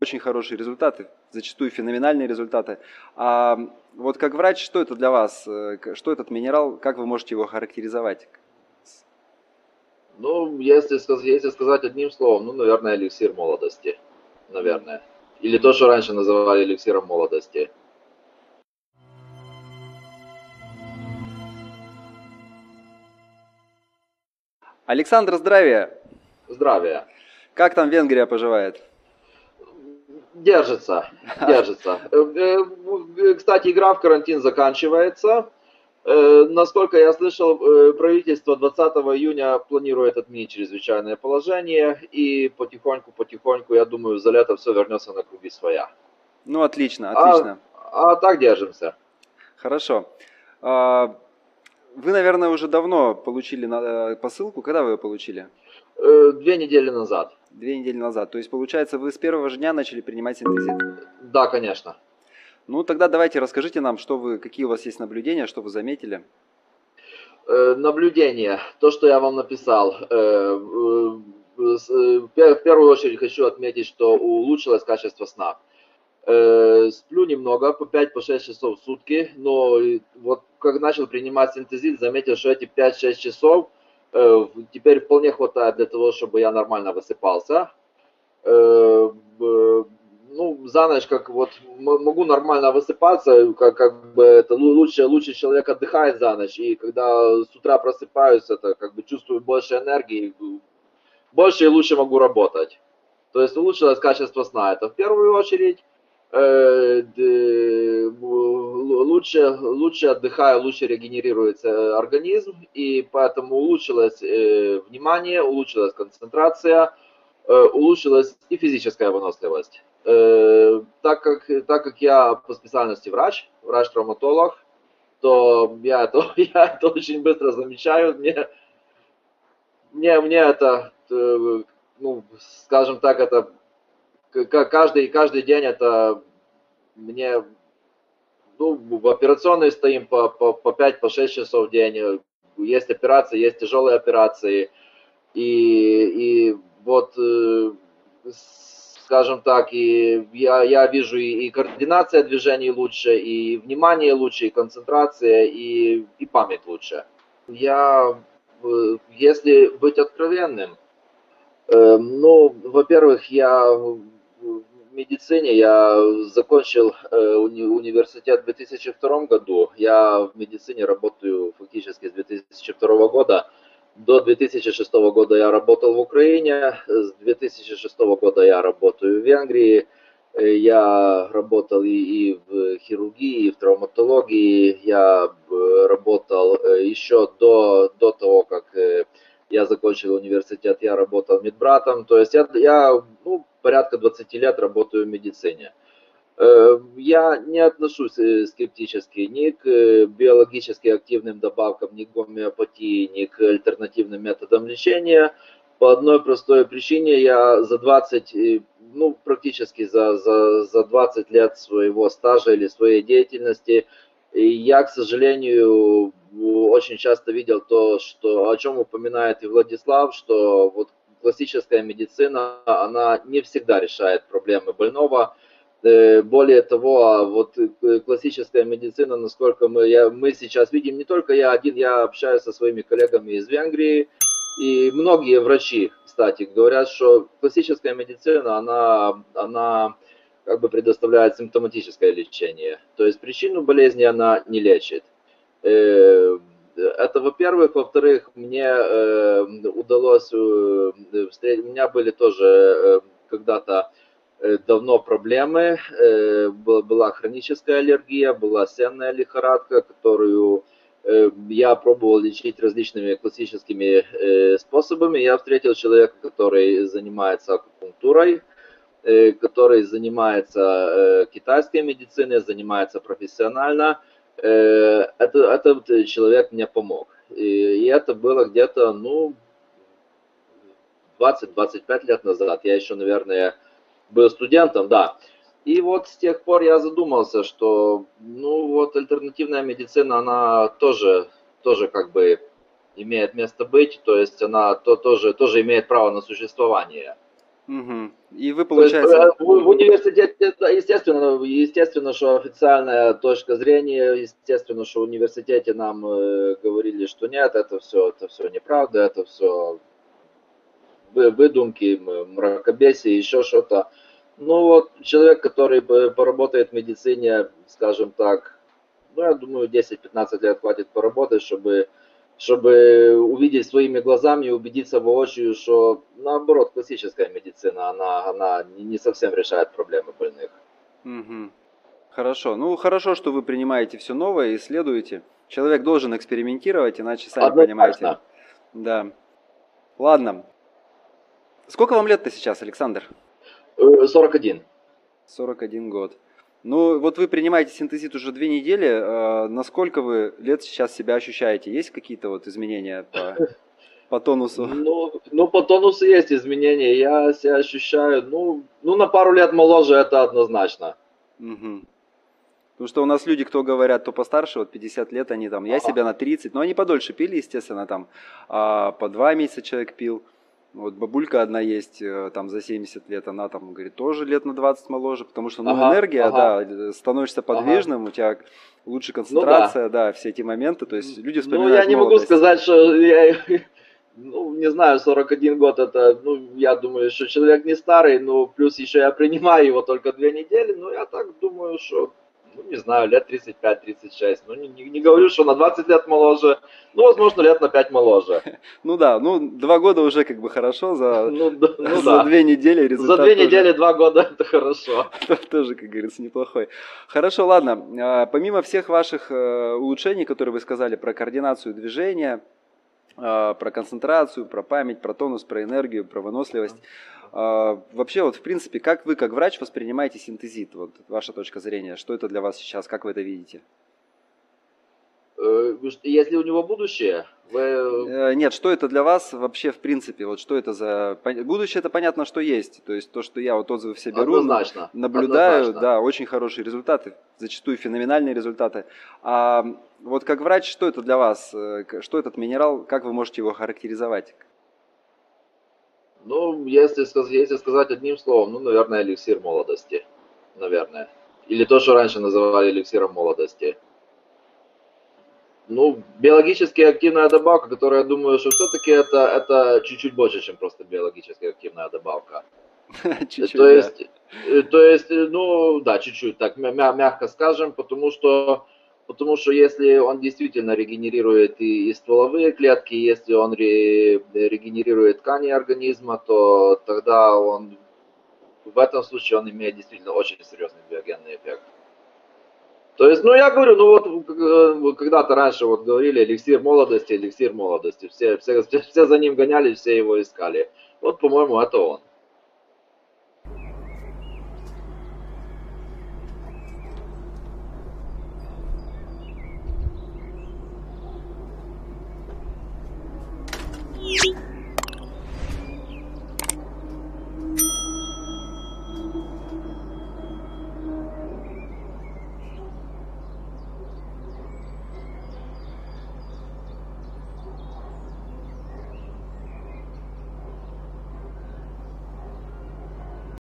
очень хорошие результаты, зачастую феноменальные результаты. А вот как врач, что это для вас? Что этот минерал, как вы можете его характеризовать? Ну, если сказать одним словом, ну, наверное, эликсир молодости. Наверное. Или то, что раньше называли эликсиром молодости. Александр, здравия! Здравия. Как там Венгрия поживает? Держится, держится. Кстати, игра в карантин заканчивается. Насколько я слышал, правительство 20 июня планирует отменить чрезвычайное положение, и потихоньку, я думаю, за лето все вернется на круги своя. Ну, отлично, А, отлично. а так держимся. Хорошо. Вы, наверное, уже давно получили посылку. Когда вы ее получили? 2 недели назад. 2 недели назад. То есть, получается, вы с первого же дня начали принимать синтезит? Да, конечно. Ну, тогда давайте расскажите нам, какие у вас есть наблюдения, что вы заметили. Наблюдение. То, что я вам написал. В первую очередь хочу отметить, что улучшилось качество сна. Сплю немного, по 5-6 часов в сутки, но вот как начал принимать синтезит, заметил, что эти 5-6 часов теперь вполне хватает для того, чтобы я нормально высыпался. Ну, за ночь как вот могу нормально высыпаться, как бы это лучше человек отдыхает за ночь, и когда с утра просыпаюсь, это как бы чувствую больше энергии, больше и лучше могу работать. То есть улучшилось качество сна. Это в первую очередь. Лучше отдыхаю, лучше регенерируется организм, и поэтому улучшилось внимание, улучшилась концентрация, улучшилась и физическая выносливость. Так как я по специальности врач-травматолог, то я это очень быстро замечаю. Мне это, ну, скажем так, это каждый день это мне, ну, в операционной стоим по 5-6 часов в день. Есть операции, есть тяжелые операции. И вот, скажем так, и я вижу и координация движений лучше, и внимание лучше, и концентрация, и память лучше. Если быть откровенным, ну, во-первых, я в медицине, я закончил университет в 2002 году. Я в медицине работаю фактически с 2002 года. До 2006 года я работал в Украине, с 2006 года я работаю в Венгрии. Я работал и в хирургии, и в травматологии. Я работал еще до того, как я закончил университет, я работал медбратом. То есть я порядка 20 лет работаю в медицине. Я не отношусь скептически ни к биологически активным добавкам, ни к гомеопатии, ни к альтернативным методам лечения. По одной простой причине я за 20, ну, практически за 20 лет своего стажа или своей деятельности, я, к сожалению, очень часто видел то, о чем упоминает и Владислав, что вот классическая медицина, она не всегда решает проблемы больного. Более того, вот классическая медицина, насколько мы сейчас видим, не только я один, я общаюсь со своими коллегами из Венгрии, и многие врачи, кстати, говорят, что классическая медицина, она как бы предоставляет симптоматическое лечение. То есть причину болезни она не лечит. Это, во-первых. Во-вторых, мне удалось встретить, у меня были тоже когда-то давно проблемы, была хроническая аллергия, была сенная лихорадка, которую я пробовал лечить различными классическими способами. Я встретил человека, который занимается акупунктурой, который занимается китайской медициной, занимается профессионально. Этот человек мне помог. И это было где-то, ну, 20-25 лет назад. Я еще, наверное, был студентом, да. И вот с тех пор я задумался, что, ну, вот альтернативная медицина, она тоже как бы имеет место быть, то есть она тоже имеет право на существование. Мгм. И вы, То есть получается, в университете, да, естественно, что официальная точка зрения, естественно, что в университете нам говорили, что нет, это все неправда, это все выдумки, мракобесие, еще что-то. Ну вот человек, который поработает в медицине, скажем так, ну я думаю, 10-15 лет хватит поработать, чтобы увидеть своими глазами и убедиться воочию, что наоборот классическая медицина, она не совсем решает проблемы больных. мгм. Хорошо. Ну, хорошо, что вы принимаете все новое, исследуете. Человек должен экспериментировать, иначе, сами понимаете. Однозначно. Да. Ладно. Сколько вам лет-то сейчас, Александр? 41. 41 год. Ну, вот вы принимаете синтезит уже 2 недели. Насколько вы лет сейчас себя ощущаете? Есть какие-то вот изменения по тонусу? Ну, по тонусу есть изменения. Я себя ощущаю, ну, на пару лет моложе, это однозначно. Мгм. Потому что у нас люди, кто говорят, то постарше, вот 50 лет, они там, я Ага. себя на 30, но они подольше пили, естественно, там, по 2 месяца человек пил. Вот бабулька одна есть, там, за 70 лет, она там, говорит, тоже лет на 20 моложе, потому что, ну, Ага, энергия, ага, да, становишься ага. подвижным, у тебя лучше Ну да. концентрация, да, все эти моменты, то есть люди Ну, я вспоминают не могу молодость. сказать, что я, ну, не знаю, 41 год это, ну, я думаю, что человек не старый, но плюс еще я принимаю его только 2 недели, но я так думаю, что, ну, не знаю, лет 35-36, ну, не говорю, что на 20 лет моложе, ну, возможно, лет на 5 моложе. Ну да, ну 2 года уже как бы хорошо, за, Ну, ну за да, 2 недели за результат 2 недели 2 года это хорошо. тоже, как говорится, неплохой. Хорошо, ладно. Помимо всех ваших улучшений, которые вы сказали про координацию движения, про концентрацию, про память, про тонус, про энергию, про выносливость, вообще вот в принципе, как вы как врач воспринимаете синтезит? Вот ваша точка зрения, что это для вас сейчас, как вы это видите? Если у него будущее, Нет, что это для вас вообще в принципе? Вот что это за... Будущее это понятно, что есть. То есть то, что я вот отзывы все беру, однозначно, наблюдаю, однозначно. да, очень хорошие результаты, зачастую феноменальные результаты. А вот как врач, что это для вас? Что этот минерал, как вы можете его характеризовать? Ну, если сказать одним словом, ну, наверное, эликсир молодости. Наверное. Или то, что раньше называли эликсиром молодости. Ну, биологически активная добавка, которая, я думаю, что все-таки это чуть-чуть больше, чем просто биологически активная добавка. То Чуть-чуть, да. есть, ну, да, чуть-чуть, так мягко скажем, потому что если он действительно регенерирует и стволовые клетки, если он регенерирует ткани организма, то тогда в этом случае он имеет действительно очень серьезный биогенный эффект. То есть, ну, я говорю, ну, вот когда-то раньше вот говорили эликсир молодости, все за ним гонялись, все его искали. Вот, по-моему, это он.